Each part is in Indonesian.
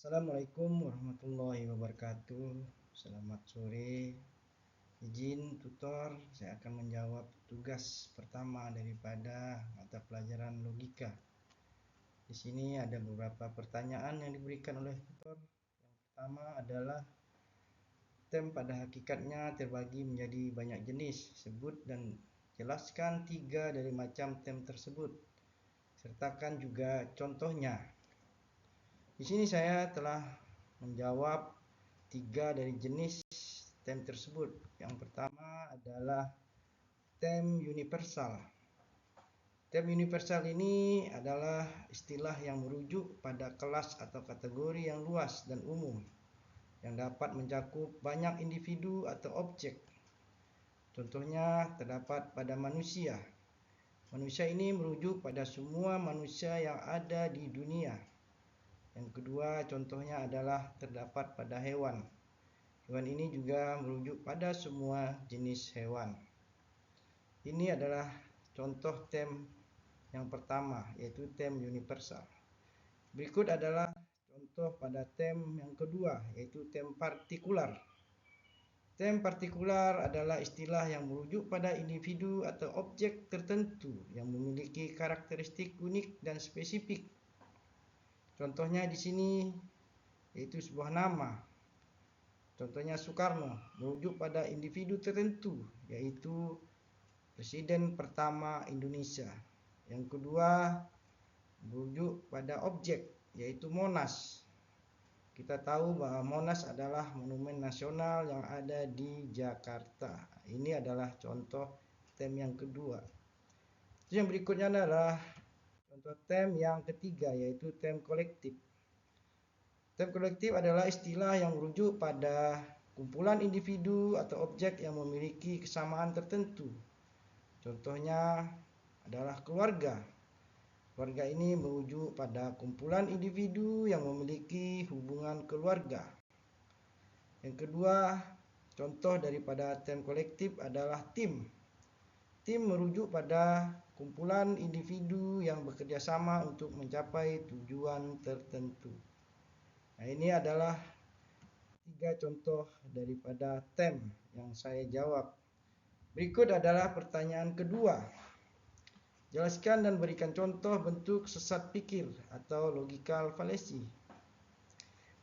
Assalamualaikum warahmatullahi wabarakatuh. Selamat sore. Izin tutor, saya akan menjawab tugas pertama daripada mata pelajaran logika. Di sini ada beberapa pertanyaan yang diberikan oleh tutor. Yang pertama adalah tem pada hakikatnya terbagi menjadi banyak jenis. Sebut dan jelaskan 3 dari macam tem tersebut. Sertakan juga contohnya. Di sini saya telah menjawab 3 dari jenis tem tersebut. Yang pertama adalah tem universal. Tem universal ini adalah istilah yang merujuk pada kelas atau kategori yang luas dan umum yang dapat mencakup banyak individu atau objek. Contohnya terdapat pada manusia. Manusia ini merujuk pada semua manusia yang ada di dunia. Yang kedua, contohnya adalah terdapat pada hewan. Hewan ini juga merujuk pada semua jenis hewan. Ini adalah contoh tem yang pertama, yaitu tem universal. Berikut adalah contoh pada tem yang kedua, yaitu tem partikular. Tem partikular adalah istilah yang merujuk pada individu atau objek tertentu yang memiliki karakteristik unik dan spesifik. Contohnya di sini yaitu sebuah nama. Contohnya Soekarno, merujuk pada individu tertentu, yaitu Presiden pertama Indonesia. Yang kedua, merujuk pada objek, yaitu Monas. Kita tahu bahwa Monas adalah monumen nasional yang ada di Jakarta. Ini adalah contoh tem yang kedua. Yang berikutnya adalah contoh tem yang ketiga, yaitu tem kolektif. Tem kolektif adalah istilah yang merujuk pada kumpulan individu atau objek yang memiliki kesamaan tertentu. Contohnya adalah keluarga. Keluarga ini merujuk pada kumpulan individu yang memiliki hubungan keluarga. Yang kedua, contoh daripada tem kolektif adalah tim. Tim merujuk pada kumpulan individu yang bekerja sama untuk mencapai tujuan tertentu. Nah, ini adalah 3 contoh daripada tem yang saya jawab. Berikut adalah pertanyaan kedua. Jelaskan dan berikan contoh bentuk sesat pikir atau logical fallacy.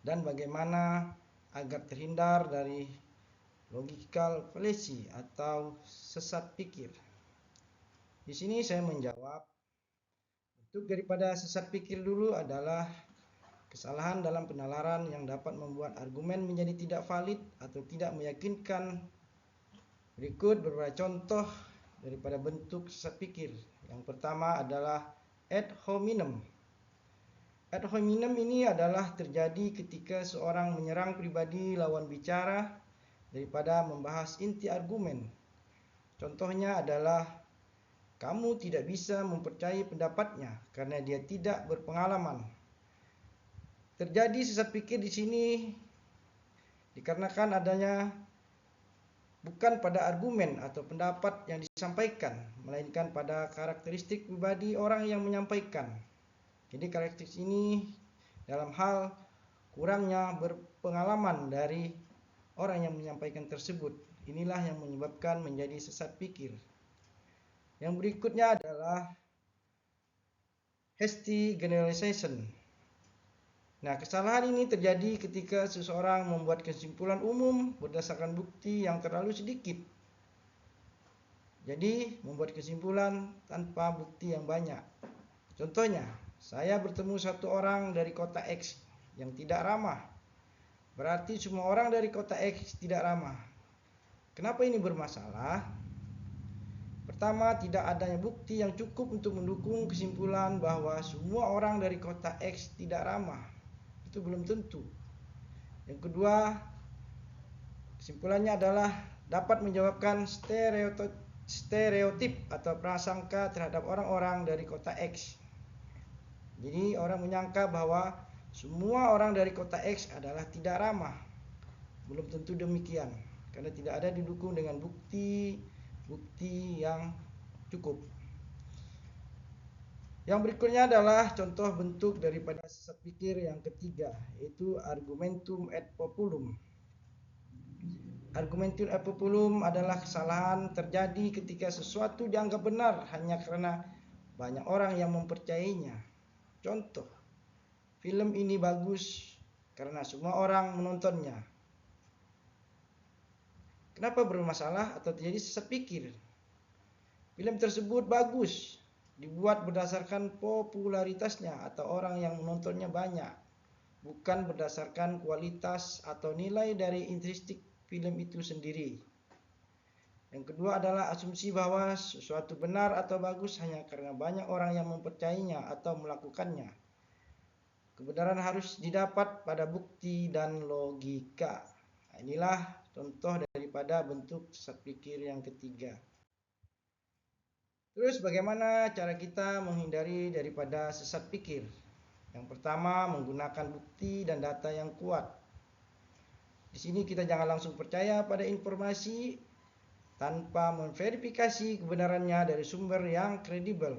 Dan bagaimana agar terhindar dari logical fallacy atau sesat pikir. Di sini saya menjawab, bentuk daripada sesat pikir dulu adalah kesalahan dalam penalaran yang dapat membuat argumen menjadi tidak valid atau tidak meyakinkan. Berikut beberapa contoh daripada bentuk sesat pikir. Yang pertama adalah ad hominem. Ad hominem ini adalah terjadi ketika seorang menyerang pribadi lawan bicara daripada membahas inti argumen. Contohnya adalah kamu tidak bisa mempercayai pendapatnya karena dia tidak berpengalaman. Terjadi sesat pikir di sini dikarenakan adanya bukan pada argumen atau pendapat yang disampaikan, melainkan pada karakteristik pribadi orang yang menyampaikan. Jadi karakteristik ini dalam hal kurangnya berpengalaman dari orang yang menyampaikan tersebut. Inilah yang menyebabkan menjadi sesat pikir. Yang berikutnya adalah hasty generalization. Nah, kesalahan ini terjadi ketika seseorang membuat kesimpulan umum berdasarkan bukti yang terlalu sedikit. Jadi, membuat kesimpulan tanpa bukti yang banyak. Contohnya, saya bertemu satu orang dari kota X yang tidak ramah. Berarti semua orang dari kota X tidak ramah. Kenapa ini bermasalah? Pertama, tidak adanya bukti yang cukup untuk mendukung kesimpulan bahwa semua orang dari kota X tidak ramah. Itu belum tentu. Yang kedua, kesimpulannya adalah dapat menyebabkan stereotip atau prasangka terhadap orang-orang dari kota X. Jadi orang menyangka bahwa semua orang dari kota X adalah tidak ramah. Belum tentu demikian, karena tidak ada didukung dengan bukti yang cukup. Yang berikutnya adalah contoh bentuk daripada sesat pikir yang ketiga, yaitu argumentum ad populum. Argumentum ad populum adalah kesalahan terjadi ketika sesuatu dianggap benar hanya karena banyak orang yang mempercayainya. Contoh, film ini bagus karena semua orang menontonnya. Kenapa bermasalah atau terjadi sesat pikir? Film tersebut bagus, dibuat berdasarkan popularitasnya atau orang yang menontonnya banyak, bukan berdasarkan kualitas atau nilai dari intrinsik film itu sendiri. Yang kedua adalah asumsi bahwa sesuatu benar atau bagus hanya karena banyak orang yang mempercayainya atau melakukannya. Kebenaran harus didapat pada bukti dan logika. Nah, inilah contoh daripada bentuk sesat pikir yang ketiga. Terus bagaimana cara kita menghindari daripada sesat pikir? Yang pertama, menggunakan bukti dan data yang kuat. Di sini kita jangan langsung percaya pada informasi tanpa memverifikasi kebenarannya dari sumber yang kredibel.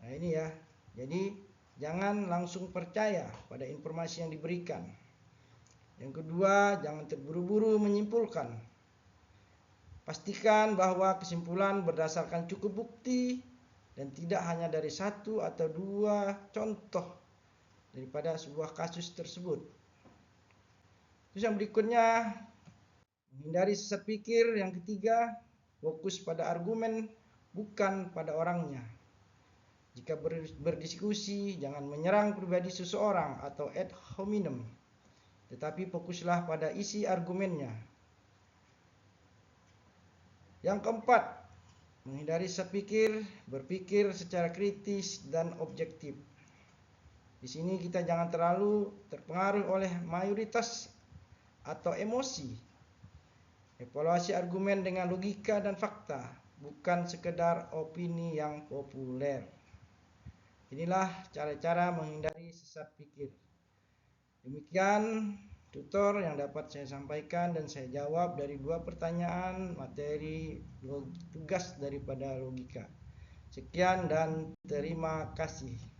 Nah, ini ya. Jadi, jangan langsung percaya pada informasi yang diberikan. Yang kedua, jangan terburu-buru menyimpulkan. Pastikan bahwa kesimpulan berdasarkan cukup bukti dan tidak hanya dari satu atau dua contoh daripada sebuah kasus tersebut. Terus yang berikutnya, menghindari sesat pikir yang ketiga, fokus pada argumen bukan pada orangnya. Jika berdiskusi, jangan menyerang pribadi seseorang atau ad hominem, tetapi fokuslah pada isi argumennya. Yang keempat, menghindari sesat pikir, berpikir secara kritis dan objektif. Di sini kita jangan terlalu terpengaruh oleh mayoritas atau emosi. Evaluasi argumen dengan logika dan fakta, bukan sekedar opini yang populer. Inilah cara-cara menghindari sesat pikir. Demikian tutor yang dapat saya sampaikan dan saya jawab dari dua pertanyaan materi tugas daripada logika. Sekian dan terima kasih.